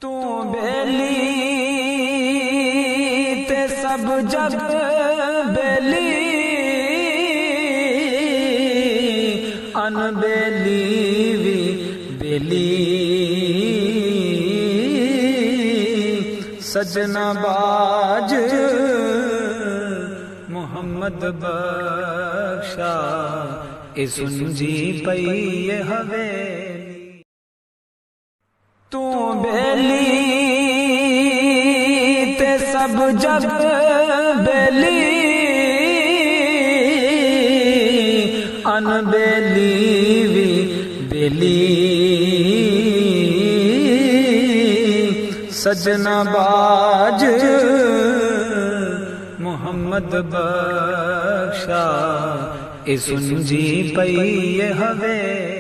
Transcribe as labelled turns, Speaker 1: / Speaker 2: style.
Speaker 1: तू बेली ते सब जग बेली, अनबेली भी बेली। सजना बाज मोहम्मद बख्शा ए सुनजी पई ये हवेली। तू बेली ते सब जग बेली, अनबेली भी बेली। सजना बाज मोहम्मद बख्शा ए सुनजी पई ये हवेली।